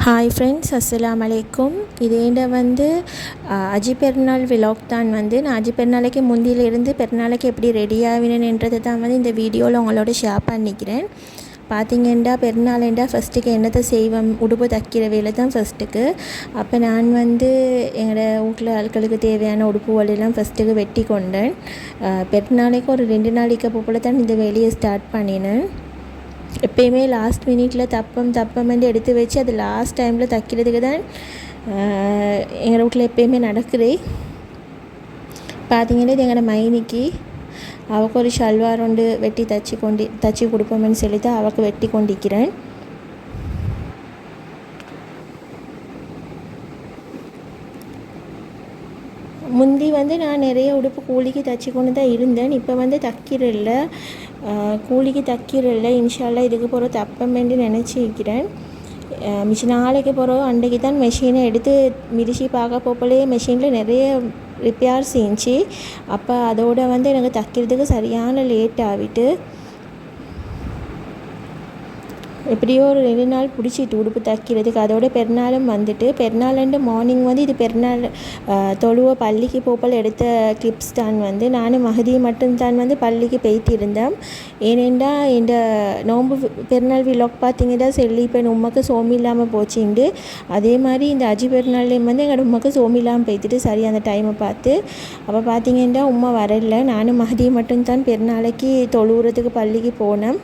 Hi friends, அஸ்ஸலாமு அலைக்கும். இதேண்ட வந்து அஜி பெருநாள் விலாக் தான். நான் அஜி பெருநாளைக்கு முந்தியிலிருந்து பெருநாளைக்கு எப்படி ரெடி ஆகினேன்ன்றதை தான் இந்த வீடியோவில் உங்களோட ஷேர் பண்ணிக்கிறேன். பார்த்திங்கன்னா பெருநாளேண்டா ஃபஸ்ட்டுக்கு என்னத்தை செய்வோம், உடுப்பு தைக்கிற வேலை தான் ஃபஸ்ட்டுக்கு. அப்போ நான் எங்களோட வீட்டில் ஆட்களுக்கு தேவையான உடுப்புகளெல்லாம் ஃபஸ்ட்டுக்கு வெட்டி கொண்டேன். பெருநாளைக்கு ஒரு 2 நாளைக்கு போல் தான் இந்த வேலையை ஸ்டார்ட் பண்ணினேன். எப்பயுமே லாஸ்ட் மினிட்டில் தப்பமெண்டு எடுத்து வச்சு அது லாஸ்ட் டைமில் தைக்கிறதுக்கு தான் எங்கள் வீட்டில் எப்பயுமே நடக்குது. பார்த்திங்கன்னா இது எங்களோட மைனிக்கு அவளுக்கு ஒரு ஷல்வார் ஒன்று வெட்டி தச்சு கொடுப்போம்னு சொல்லி தான் அவளுக்கு வெட்டி கொண்டிருக்கிறேன். முந்தி நான் நிறைய உடுப்பு கூலிக்கு தைச்சி கொண்டு தான் இருந்தேன். இப்போ தைக்கிறதில்ல, கூலிக்கு தைக்கிறதில்ல. இன்ஷால்லா இதுக்கு போகிற தப்பமேண்டு நினச்சிக்கிறேன். மிச்ச நாளைக்கு போகிற அன்றைக்கு தான் மெஷினை எடுத்து மிதிச்சு பார்க்க போகலே மெஷினில் நிறைய ரிப்பேர் செஞ்சு. அப்போ அதோடு எனக்கு தைக்கிறதுக்கு சரியான லேட் ஆகிட்டு எப்படியோ ஒரு 2 நாள் பிடிச்சிட்டு உடுப்பு தைக்கிறதுக்கு. அதோட பெருநாளும் பெருநாள் மார்னிங் இது பெருநாள் தொழுவ பள்ளிக்கு போப்பல் எடுத்த கிளிப்ஸ் தான். நானும் மகதி மட்டும்தான் பள்ளிக்கு போய்த்து இருந்தேன். ஏனெண்டா இந்த நோன்பு பெருநாள் விலாக் பார்த்திங்கன்னா சொல்லி இப்போ உமக்கு சோமி இல்லாமல் போச்சுண்டு. அதே மாதிரி இந்த அஜி பெருநாள்லேயும் எங்களோட உமக்கு சோமி இல்லாமல் போய்த்துட்டு சரி அந்த டைமை பார்த்து. அப்போ பார்த்திங்கன்னா உமா வரல. நானும் மகதி மட்டும்தான் பெருநாளைக்கு தொழுவுறதுக்கு பள்ளிக்கு போனேன்.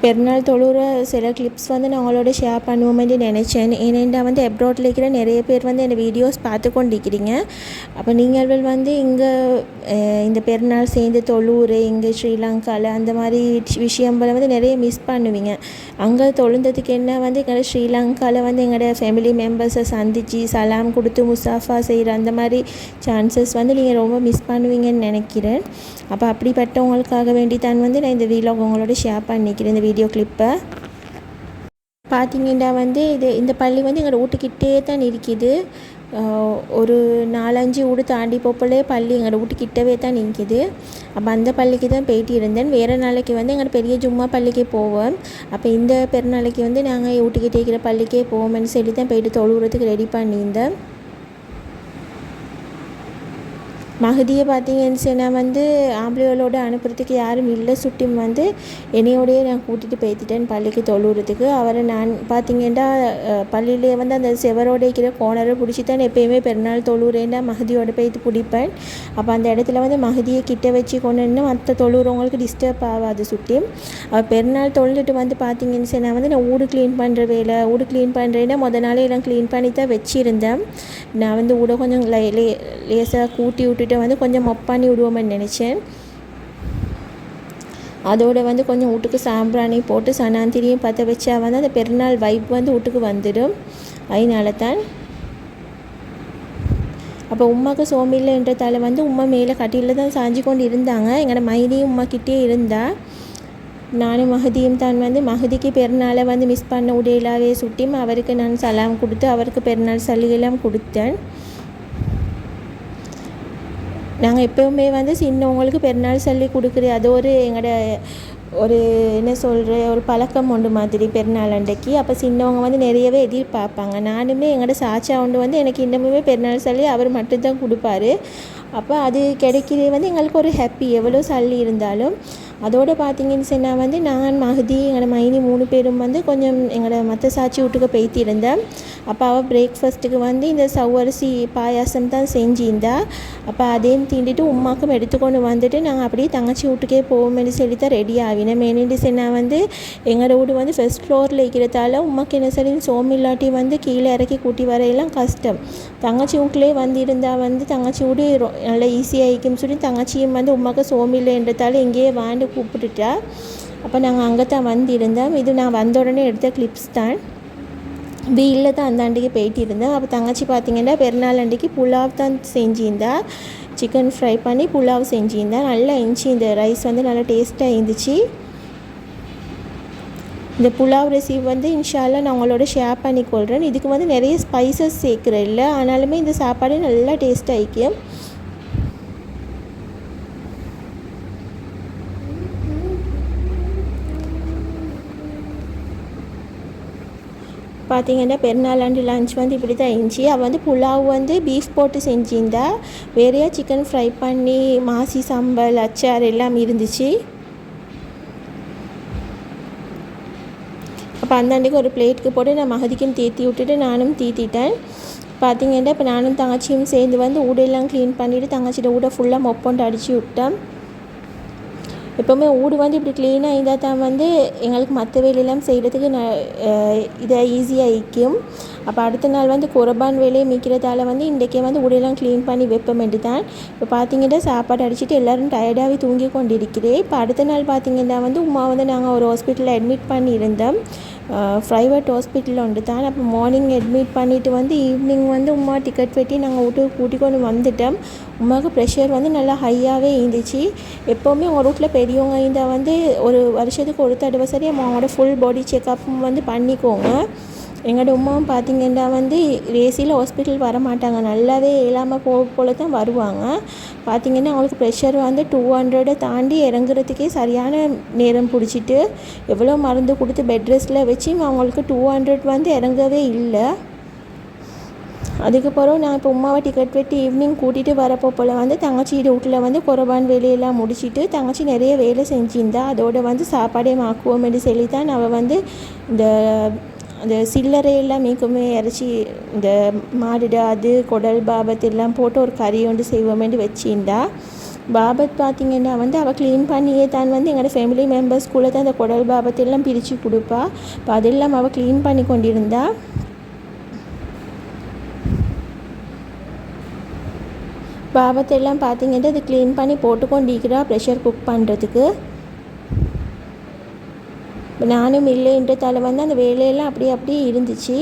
பெருநாள் தொழுகிற சில கிளிப்ஸ் நான் அவங்களோட ஷேர் பண்ணுவோம்னு நினச்சேன். ஏனெண்டா எப்ராட்டில் இருக்கிற நிறைய பேர் இந்த வீடியோஸ் பார்த்து கொண்டிருக்கிறீங்க. அப்போ நீங்கள் இங்கே இந்த பெருநாள் சேர்ந்து தொழுவுற இங்கே ஸ்ரீலங்காவில் அந்த மாதிரி விஷயங்களை நிறைய மிஸ் பண்ணுவீங்க. அங்கே தொழுந்ததுக்கு என்ன எங்களோட ஸ்ரீலங்காவில் எங்களோட ஃபேமிலி மெம்பர்ஸை சந்தித்து சலாம் கொடுத்து முசாஃபா செய்கிற அந்த மாதிரி சான்சஸ் நீங்கள் ரொம்ப மிஸ் பண்ணுவீங்கன்னு நினைக்கிறேன். அப்போ அப்படிப்பட்டவங்களுக்காக வேண்டி தான் நான் இந்த வீலாக் உங்களோட ஷேர் பண்ணிக்கிறேன். இந்த வீடியோ கிளிப்பை பார்த்திங்கன்னா இந்த பள்ளி எங்களோட வீட்டுக்கிட்டே தான் இருக்குது. ஒரு 4-5 வீடு தாண்டி போப்பலே பள்ளி எங்களோட வீட்டுக்கிட்டவே தான் நிற்கிது. அப்போ அந்த பள்ளிக்கு தான் போயிட்டு இருந்தேன். வேறு நாளைக்கு எங்களோட பெரிய ஜும்மா பள்ளிக்கே போவோம். அப்போ இந்த பெருநாளைக்கு நாங்கள் வீட்டுக்கிட்டே இருக்கிற பள்ளிக்கே போவோம்னு சொல்லி தான் போயிட்டு தொழுவுறதுக்கு ரெடி பண்ணியிருந்தேன். மகதியை பார்த்திங்கன்னு சொன்னால் ஆம்பளைகளோடு அனுப்புறதுக்கு யாரும் இல்லை. சுட்டியும் என்னையோடையே நான் கூட்டிகிட்டு போய்த்திட்டேன் பள்ளிக்கு தொழுவுறதுக்கு. அவரை நான் பார்த்திங்கன்னா பள்ளியிலே அந்த செவரோட இருக்கிற கோணரை பிடிச்சி தான் எப்போயுமே பெருநாள் தொழுவுறேன்னா மகதியோட போய்த்து பிடிப்பேன். அப்போ அந்த இடத்துல மகதியை கிட்ட வச்சு கொண்டு மற்ற தொழுவுறவங்களுக்கு டிஸ்டர்ப் ஆகாது சுட்டியும். பெருநாள் தொழுதுட்டு பார்த்திங்கன்னு சொன்னால் நான் வீடு க்ளீன் பண்ணுற வேலை வீடு க்ளீன் பண்ணுறேன்னா நாளே எல்லாம் க்ளீன் பண்ணி தான் வச்சுருந்தேன். நான் வீடை கொஞ்சம் லேசாக கூட்டி விட்டுட்டு கொஞ்சம் மொப் பண்ணி விடுவோம்னு நினச்சேன். அதோடு கொஞ்சம் வீட்டுக்கு சாம்பிராணி போட்டு சனாந்திரியும் பற்ற வச்சா அந்த பெருநாள் வைப் வீட்டுக்கு வந்துடும். அதனால தான் அப்போ உமாவுக்கு சோமில்லைன்றதால உமா மேலே கட்டியில் தான் சாஞ்சி கொண்டு இருந்தாங்க. எங்களோட மைனியும் உமாக்கிட்டே இருந்தா. நானும் மகதியும் தான் மகதிக்கு பெருநாளை மிஸ் பண்ண உடையிலாவே சுட்டியும் அவருக்கு நான் சலாம் கொடுத்து அவருக்கு பெருநாள் சலுகையெல்லாம் கொடுத்தேன். நாங்கள் எப்போவுமே சின்னவங்களுக்கு பெருநாள் சல்லி கொடுக்குறது அது ஒரு எங்களோட ஒரு என்ன சொல்கிற ஒரு பழக்கம் உண்டு மாதிரி பெருநாள் அன்றைக்கு. அப்போ சின்னவங்க நிறையவே எதிர்பார்ப்பாங்க. நானுமே எங்களோட சாச்சா உண்டு எனக்கு இன்னமுமே பெருநாள் சல்லி அவர் மட்டும்தான் கொடுப்பாரு. அப்போ அது கிடைக்கிறதே எங்களுக்கு ஒரு ஹாப்பி, எவ்வளோ சல்லி இருந்தாலும். அதோடு பார்த்திங்கன்னு சொன்னால் நான் மகதி எங்களோட மைனி 3 பேரும் கொஞ்சம் எங்களோட மற்ற சாட்சி வீட்டுக்கு போய்த்து இருந்தேன். அப்போ அவள் பிரேக்ஃபாஸ்ட்டுக்கு இந்த சவ்வரிசி பாயாசம் தான் செஞ்சிருந்தா. அப்போ அதையும் தீண்டிட்டு உமாக்கும் எடுத்துக்கொண்டு நாங்கள் அப்படியே தங்கச்சி வீட்டுக்கே போவோம்னு சொல்லி தான் ரெடி ஆகினேன். மெயின்டி சொன்னால் எங்களோட வீடு ஃபர்ஸ்ட் ஃப்ளோரில் இருக்கிறதால உமாக்கு என்ன சரி சோமில்லாட்டி கீழே இறக்கி கூட்டி வரையெல்லாம் கஷ்டம். தங்கச்சி வீட்டிலே இருந்தால் தங்கச்சி வீடு நல்லா ஈஸியாக இருக்குன்னு சொல்லி தங்கச்சியும் உமாக்கு சோமில்லைன்றதால இங்கேயே வாண்டு கூப்பிட்டுட்டா. அப்போ நாங்கள் அங்கே தான் இருந்தோம். இது நான் வந்த உடனே எடுத்த கிளிப்ஸ் தான். வீட்டில் தான் அந்த அன்றைக்கு போயிட்டு இருந்தேன். அப்போ தங்கச்சி பார்த்திங்கன்னா பெருநாள் அன்றைக்கு புலாவ் தான் செஞ்சிருந்தா. சிக்கன் ஃப்ரை பண்ணி புலாவ் செஞ்சிருந்தா. நல்லா இருந்துச்சு. இந்த ரைஸ் நல்லா டேஸ்ட்டாக இருந்துச்சு. இந்த புலாவ் ரெசிபி இன்ஷால்லா நான் உங்களோட ஷேர் பண்ணிக்கொள்கிறேன். இதுக்கு நிறைய ஸ்பைசஸ் சேர்க்குறேன் இல்லை, ஆனாலுமே இந்த சாப்பாடு நல்லா டேஸ்ட்டாக இருக்கும். பார்த்தீங்கன்னா பெருநாளாண்டு லஞ்ச் வந்து இப்படி தான் இருந்துச்சு. அவள் வந்து புலாவ் வந்து பீஃப் போட்டு செஞ்சிருந்தா, வேறையா சிக்கன் ஃப்ரை பண்ணி மாசி சம்பல் அச்சார் எல்லாம் இருந்துச்சு. அப்போ அந்தாண்டிக்கு ஒரு பிளேட்டுக்கு போட்டு நான் மகதிக்கும் தீத்தி விட்டுட்டு நானும் தீத்திட்டேன். பார்த்தீங்கன்னா இப்போ நானும் தங்கச்சியும் சேர்ந்து வந்து ஊடையெல்லாம் க்ளீன் பண்ணிவிட்டு தங்கச்சியோட ஊடை ஃபுல்லாக மொப்பொண்டு அடித்து விட்டேன். எப்போவுமே ஊடு வந்து இப்படி க்ளீனாக இருந்தால் தான் வந்து எங்களுக்கு மற்ற வேலையெல்லாம் செய்கிறதுக்கு இதை ஈஸியாக இருக்கும். அப்போ அடுத்த நாள் வந்து குர்பான் வேலையை மீக்கிறதால வந்து இன்றைக்கே வந்து ஊடையெல்லாம் க்ளீன் பண்ணி வைப்போமெண்டு தான். இப்போ பார்த்தீங்கன்னா சாப்பாடு அடிச்சுட்டு எல்லோரும் டயர்டாகவே தூங்கி கொண்டு இருக்கிறேன். இப்போ அடுத்த நாள் பார்த்தீங்கன்னா வந்து உமா வந்து நாங்கள் ஒரு ஹாஸ்பிட்டலில் அட்மிட் பண்ணியிருந்தோம். ப்ரைவேட் ஹாஸ்பிட்டலில் உண்டு தான். அப்போ மார்னிங் அட்மிட் பண்ணிவிட்டு வந்து ஈவினிங் வந்து உமா டிக்கெட் வெட்டி நாங்கள் வீட்டுக்கு கூட்டிக் கொண்டு வந்துட்டோம். உமாவுக்கு ப்ரெஷர் வந்து நல்லா ஹையாகவே இருந்துச்சு. எப்போவுமே உங்கள் வீட்டில் பெரியவங்க இருந்தால் வந்து ஒரு வருஷத்துக்கு ஒரு தடவை சரி அவங்களோட ஃபுல் பாடி செக்கப்பும் வந்து பண்ணிக்கோங்க. எங்களோட உமாவும் பார்த்திங்கன்னா வந்து ஏசியில் ஹாஸ்பிட்டல் வர மாட்டாங்க, நல்லாவே இல்லாமல் போல தான் வருவாங்க. பார்த்திங்கன்னா அவங்களுக்கு ப்ரெஷர் வந்து 200 தாண்டி இறங்குறதுக்கே சரியான நேரம் பிடிச்சிட்டு எவ்வளோ மருந்து கொடுத்து பெட் ரெஸ்ட்டில் வச்சு அவங்களுக்கு 200 வந்து இறங்கவே இல்லை. அதுக்கப்புறம் நான் இப்போ உமாவை டிக்கெட் வெட்டி ஈவினிங் கூட்டிகிட்டு வரப்போ போல் வந்து தங்கச்சி வீட்டில் வந்து குர்பான் வேலையெல்லாம் முடிச்சுட்டு தங்கச்சி நிறைய வேலை செஞ்சுருந்தா. அதோடு வந்து சாப்பாடே மாக்குவோம்னு சொல்லி தான் அவள் வந்து அந்த சில்லறையெல்லாம் மீக்குமே இறச்சி இந்த மாடுட அது குடல் பாபத் எல்லாம் போட்டு ஒரு கறி ஒன்று செய்வோமேட்டு வச்சிருந்தா. பாபத் பார்த்திங்கன்னா வந்து அவள் க்ளீன் பண்ணியே தான் வந்து எங்களோட ஃபேமிலி மெம்பர்ஸ்குள்ளே தான் அந்த குடல் பாபத்தெல்லாம் பிரித்து கொடுப்பா. இப்போ அதெல்லாம் அவள் க்ளீன் பண்ணி கொண்டிருந்தா. பாபத்தெல்லாம் பார்த்திங்கன்னா அது க்ளீன் பண்ணி போட்டுக்கொண்டிருக்கிறா ப்ரெஷர் குக் பண்ணுறதுக்கு. நானும் இல்லைன்றதால வந்து அந்த வேலையெல்லாம் அப்படியே இருந்துச்சு.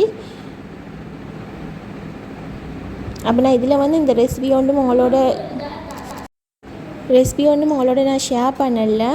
அப்போ நான் இதில் வந்து இந்த ரெசிபி ஒன்றும் உங்களோட நான் ஷேர் பண்ணலை.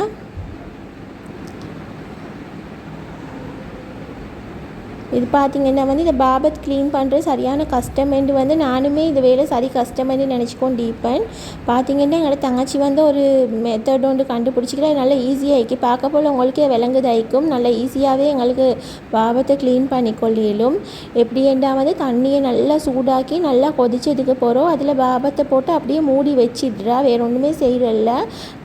இது பார்த்திங்கன்னா வந்து இந்த பாபத் க்ளீன் பண்ணுறது சரியான கஷ்டமெண்டு வந்து நானுமே இந்த வேலை சரி கஷ்டமெண்டு நினச்சிக்கொண்டிருப்பேன். பார்த்திங்கன்னா எங்களோட தங்கச்சி வந்து ஒரு மெத்தட் ஒன்று கண்டுபிடிச்சிக்கிற நல்லா ஈஸியாக ஆயிக்கு பார்க்க போல் உங்களுக்கே விளங்குதாயிக்கும். நல்லா ஈஸியாகவே எங்களுக்கு பாபத்தை க்ளீன் பண்ணிக்கொள்ளும். எப்படின்னா வந்து தண்ணியை நல்லா சூடாக்கி நல்லா கொதிச்சதுக்கு போகிறோம் அதில் பாபத்தை போட்டு அப்படியே மூடி வச்சிடுறா. வேறு ஒன்றுமே செய்கிறல்ல.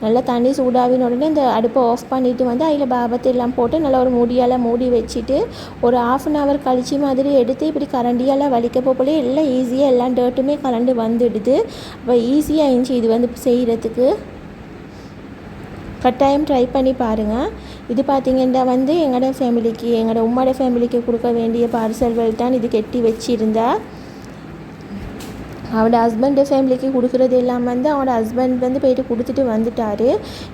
நல்லா தண்ணி சூடாவின உடனே இந்த அடுப்பை ஆஃப் பண்ணிவிட்டு வந்து அதில் பாபத்தை எல்லாம் போட்டு நல்லா ஒரு மூடியால் மூடி வச்சுட்டு ஒரு 1/2 hour கழிச்சு மாதிரி எடுத்து இப்படி கரண்டியால் வலிக்க போலே எல்லாம் ஈஸியாக எல்லாம் டர்ட்டுமே கலண்டு வந்துடுது. அப்போ ஈஸியாக இருந்துச்சு இது வந்து செய்கிறதுக்கு. கட்டாயம் ட்ரை பண்ணி பாருங்கள். இது பார்த்திங்கன்னா வந்து எங்களோட உம்மாட ஃபேமிலிக்கு கொடுக்க வேண்டிய பார்சல்கள் தான் இது கெட்டி வச்சுருந்தா. அவனோட ஹஸ்பண்ட் ஃபேமிலிக்கு கொடுக்குறது எல்லாம் வந்து அவனோட ஹஸ்பண்ட் வந்து போய்ட்டு கொடுத்துட்டு வந்துட்டார்.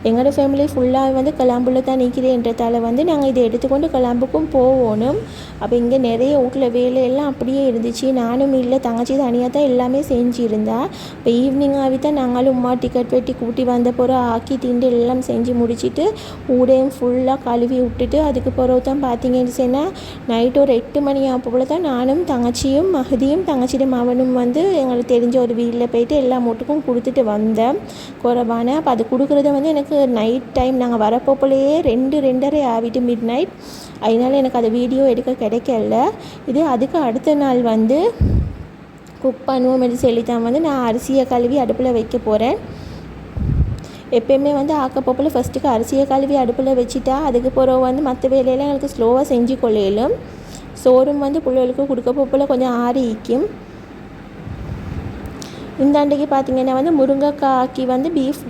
எங்களோட ஃபேமிலி ஃபுல்லாக வந்து கிளம்புல தான் நிற்கிறேன்றதால வந்து நாங்கள் இதை எடுத்துக்கொண்டு கிளம்புக்கும் போகணும். அப்போ இங்கே நிறைய வீட்டில் வேலையெல்லாம் அப்படியே இருந்துச்சு. நானும் இல்லை தங்கச்சி தனியாக தான் எல்லாமே செஞ்சுருந்தா. இப்போ ஈவினிங்காகவே தான் நாங்களும் உமா டிக்கெட் வெட்டி கூட்டி வந்த பிறகு ஆக்கி திண்டு எல்லாம் செஞ்சு முடிச்சுட்டு ஊடையும் ஃபுல்லாக கழுவி விட்டுட்டு அதுக்கு பிறகு தான் பார்த்திங்கன்னு சொன்னால் நைட்டு ஒரு 8 மணி போல் தான் நானும் தங்கச்சியும் மகதியும் தங்கச்சியோட மகனும் வந்து எங்களுக்கு தெரிஞ்ச ஒரு வீட்டில் போய்ட்டு எல்லா மூட்டுக்கும் கொடுத்துட்டு வந்தேன் குர்பானை. அப்போ அது கொடுக்குறது வந்து எனக்கு நைட் டைம் நாங்கள் வரப்போலேயே 2:30 ஆகிட்டு மிட் நைட். அதனால் எனக்கு அதை வீடியோ எடுக்க கிடைக்கல. இது அதுக்கு அடுத்த நாள் வந்து குக் பண்ணுவோம் என்று சொல்லி தான் வந்து நான் அரிசியை கழுவி அடுப்பில் வைக்க போகிறேன். எப்போயுமே வந்து ஆக்கப்போப்பில் ஃபஸ்ட்டுக்கு அரிசியை கழுவி அடுப்பில் வச்சுட்டா அதுக்கு பிறகு வந்து மற்ற வேலையெல்லாம் எனக்கு ஸ்லோவாக செஞ்சு கொள்ளையிலும். சோறும் வந்து பிள்ளைகளுக்கு கொடுக்க போப்பில் கொஞ்சம் ஆறிக்கும். இந்த அன்றைக்கு பார்த்திங்கன்னா வந்து முருங்கைக்காய்க்கு வந்து பீஃப்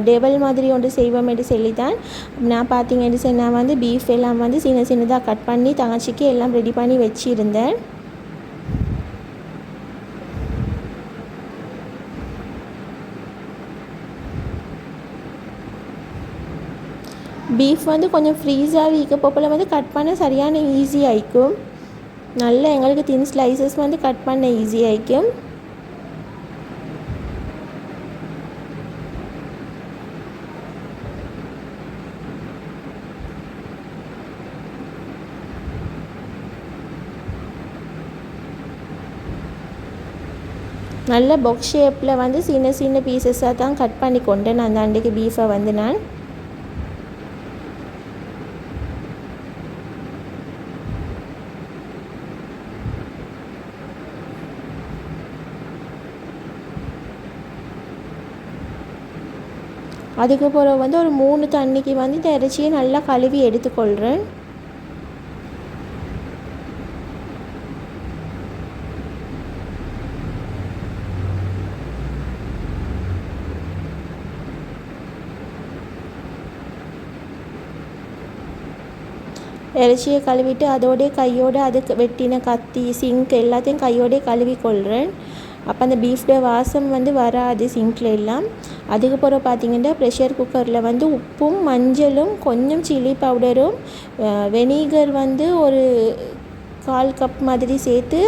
டெவல் மாதிரி ஒன்று செய்வோமேட்டு சொல்லி தான் நான் பார்த்திங்கன்னு சொன்னால் வந்து பீஃப் எல்லாம் வந்து சின்னதாக கட் பண்ணி தங்கச்சிக்கு எல்லாம் ரெடி பண்ணி வச்சுருந்தேன். பீஃப் வந்து கொஞ்சம் ஃப்ரீஸாக வைக்க போப்பில் வந்து கட் பண்ண சரியான ஈஸியாகிக்கும். நல்ல எங்களுக்கு தின் ஸ்லைசஸ் வந்து கட் பண்ண ஈஸியாகிக்கும். நல்ல பாக்ஸ் ஷேப்பில் வந்து சின்ன பீசஸாக தான் கட் பண்ணி கொண்டேன் அந்த அன்றைக்கு பீஃபை வந்து நான். அதுக்கப்புறம் வந்து ஒரு 3 தண்ணிக்கு வந்து இந்த இறைச்சியை நல்லா கழுவி எடுத்துக்கொள்கிறேன். இறைச்சியை கழுவிட்டு அதோடைய கையோடு அதுக்கு வெட்டின கத்தி சிங்க் எல்லாத்தையும் கையோடய கழுவி கொள்கிறேன். அப்போ அந்த பீஃப்ட வாசம் வந்து வராது சிங்கில் எல்லாம். அதுக்கப்புறம் பார்த்திங்கன்னா ப்ரெஷர் குக்கரில் வந்து உப்பும் மஞ்சளும் கொஞ்சம் சில்லி பவுடரும் வெனிகர் வந்து ஒரு 1/4 கப் மாதிரி சேர்த்து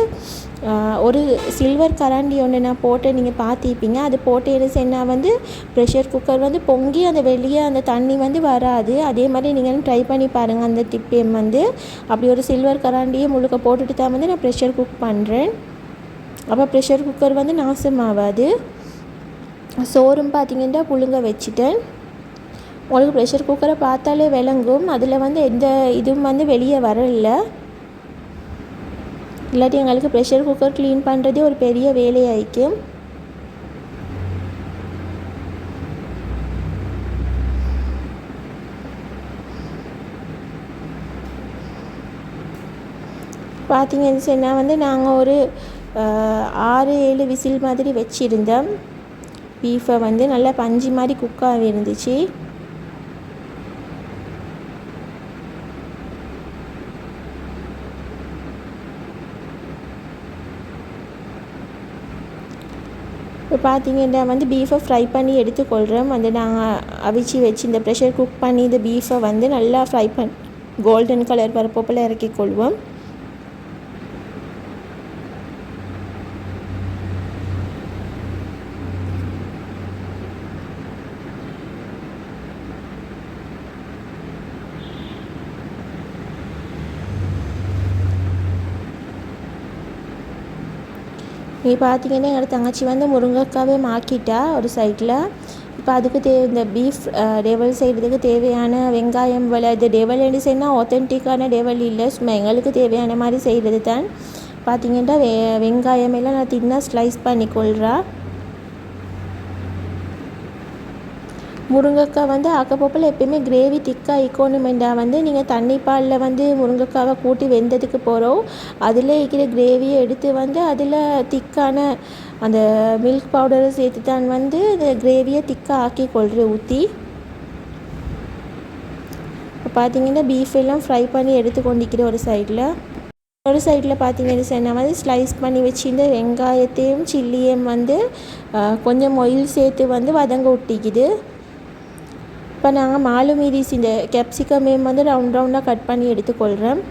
ஒரு சில்வர் கரண்டி ஒன்று நான் போட்டு நீங்கள் பார்த்திருப்பீங்க. அது போட்டு என்ன வந்து ப்ரெஷர் குக்கர் வந்து பொங்கி அந்த வெளியே அந்த தண்ணி வந்து வராது. அதே மாதிரி நீங்களும் ட்ரை பண்ணி பாருங்கள். அந்த டிப்பையும் வந்து அப்படி ஒரு சில்வர் கரண்டியை முழுக்க போட்டுட்டு தான் வந்து நான் ப்ரெஷர் குக் பண்ணுறேன். அப்போ ப்ரெஷர் குக்கர் வந்து நாசமாகாது. சோறும் பார்த்திங்கன்னா புழுங்க வச்சுட்டேன். உங்களுக்கு ப்ரெஷர் குக்கரை பார்த்தாலே விளங்கும், அதில் வந்து எந்த இதுவும் வந்து வெளியே வரல. இல்லாட்டி எங்களுக்கு ப்ரெஷர் குக்கர் க்ளீன் பண்ணுறதே ஒரு பெரிய வேலையாயிக்கும். பார்த்தீங்கன்னு சொன்னால் வந்து நாங்கள் ஒரு 6-7 விசில் மாதிரி வச்சுருந்தோம். பீஃபை வந்து நல்லா பஞ்சு மாதிரி குக்காக இருந்துச்சு. இப்போ பார்த்திங்கன்னா வந்து பீஃபை ஃப்ரை பண்ணி எடுத்துக்கொள்கிறோம். வந்து நாங்கள் அவிச்சு வச்சு இந்த ப்ரெஷர் குக் பண்ணி இந்த பீஃபை வந்து நல்லா ஃப்ரை பண்ணி கோல்டன் கலர் வரப்போப்பில் இறக்கிக்கொள்வோம். நீ பார்த்திங்கன்னா என்னோடய தங்கச்சி வந்து முருங்கைக்காவே மாக்கிட்டா ஒரு சைடில். இப்போ அதுக்கு இந்த பீஃப் டெவல் செய்கிறதுக்கு தேவையான வெங்காயம் இது டெவல் என்று சொன்னால் ஆத்தென்டிக்கான டெவல் இல்லை, சும்மா எங்களுக்கு தேவையான மாதிரி செய்கிறது தான். பார்த்திங்கன்னா வெங்காயம் எல்லாம் நான் தின்னாக ஸ்லைஸ் பண்ணி கொள்கிறா. முருங்கைக்காய் வந்து ஆக்கப்போப்பில் எப்பயுமே கிரேவி திக்காக இக்கோணுமெண்டா வந்து நீங்கள் தண்ணி பாலில் வந்து முருங்கைக்காவை கூட்டி வெந்ததுக்கு போகிறோம். அதில் இருக்கிற கிரேவியை எடுத்து வந்து அதில் திக்கான அந்த மில்க் பவுடரை சேர்த்து தான் வந்து இந்த கிரேவியை திக்காக ஆக்கி கொள்கிற ஊற்றி. இப்போ பார்த்திங்கன்னா பீஃப் எல்லாம் ஃப்ரை பண்ணி எடுத்து கொண்டிக்கிற ஒரு சைடில் பார்த்திங்கன்னு சொன்னால் வந்து ஸ்லைஸ் பண்ணி வச்சுருந்த வெங்காயத்தையும் சில்லியும் வந்து கொஞ்சம் ஆயில் சேர்த்து வந்து வதங்க விட்டிக்குது. இப்போ நாங்கள் மாலு மீரிஸ் இந்த கேப்சிகமையும் வந்து ரவுண்டாக கட் பண்ணி எடுத்துக்கொள்கிறோம்.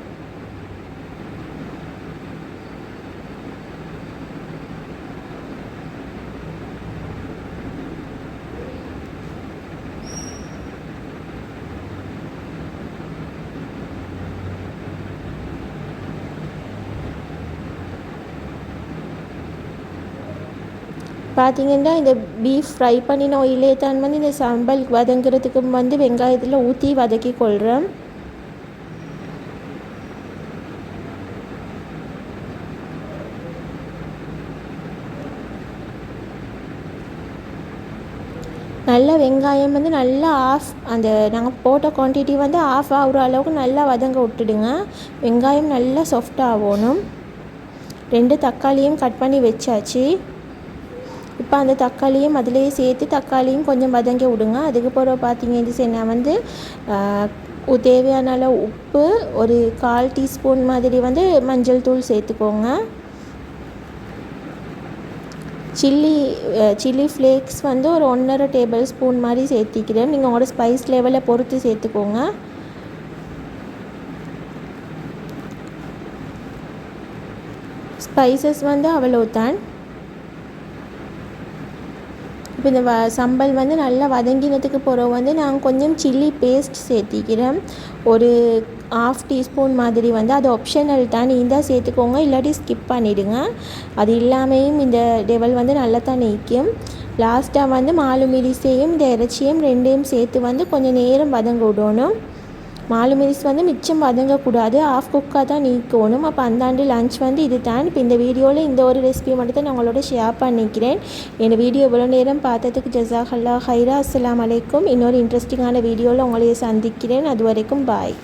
பார்த்திங்கன்னா இந்த பீஃப் ஃப்ரை பண்ணின ஆயிலே தான் வந்து இந்த சாம்பல் வதங்கிறதுக்கு வந்து வெங்காயத்தில் ஊற்றி வதக்கி கொள்கிறேன். நல்லா வெங்காயம் வந்து நல்லா அந்த நாங்கள் போட்ட குவான்டிட்டி வந்து ஆஃப் ஆகிற அளவுக்கு நல்லா வதங்க விட்டுடுங்க. வெங்காயம் நல்லா சாஃப்டாக ஆகணும். 2 தக்காளியும் கட் பண்ணி வச்சாச்சு. இப்போ அந்த தக்காளியும் அதிலேயே சேர்த்து தக்காளியும் கொஞ்சம் வதங்கி விடுங்க. அதுக்கப்புறம் பார்த்திங்கன்னு சொன்னால் வந்து தேவையான அளவு உப்பு, ஒரு 1/4 டீஸ்பூன் மாதிரி வந்து மஞ்சள் தூள் சேர்த்துக்கோங்க. சில்லி ஃப்ளேக்ஸ் வந்து ஒரு 1.5 டேபிள் ஸ்பூன் மாதிரி சேர்த்திக்கிறேன். நீங்கள் உங்களோட ஸ்பைஸ் லெவலை பொறுத்து சேர்த்துக்கோங்க. ஸ்பைசஸ் வந்து அவ்வளோதான். இப்போ இந்த சம்பல் வந்து நல்லா வதங்கினதுக்கு பிறகு வந்து நாங்கள் கொஞ்சம் சில்லி பேஸ்ட் சேர்த்திக்கிறேன். ஒரு 1/2 டீஸ்பூன் மாதிரி வந்து அது ஆப்ஷனல் தான், நீந்தான் சேர்த்துக்கோங்க, இல்லாட்டி ஸ்கிப் பண்ணிவிடுங்க. அது இல்லாமையும் இந்த டெவல் வந்து நல்லா தான் நிற்கும். லாஸ்ட்டாக வந்து மாலு மிரிசையும் இந்த இறைச்சியும் 2ஐயும் சேர்த்து வந்து கொஞ்சம் நேரம் வதங்க விடணும். மாலு மிரிஸ் வந்து மிச்சம் வதங்கக்கூடாது, ஆஃப் குக்காக தான் நீக்கணும். அப்போ அந்தாண்டு லஞ்ச் வந்து இது தான். இப்போ இந்த வீடியோவில் இந்த ஒரு ரெசிபி மட்டும் தான் நான் உங்களோட ஷேர் பண்ணிக்கிறேன். என் வீடியோ இவ்வளோ நேரம் பார்த்ததுக்கு ஜஸாக்கல்லாஹ் ஹைரா. அஸ்ஸலாமு அலைக்கும். இன்னொரு இன்ட்ரெஸ்டிங்கான வீடியோவில் உங்களையே சந்திக்கிறேன். அது வரைக்கும் பாய்.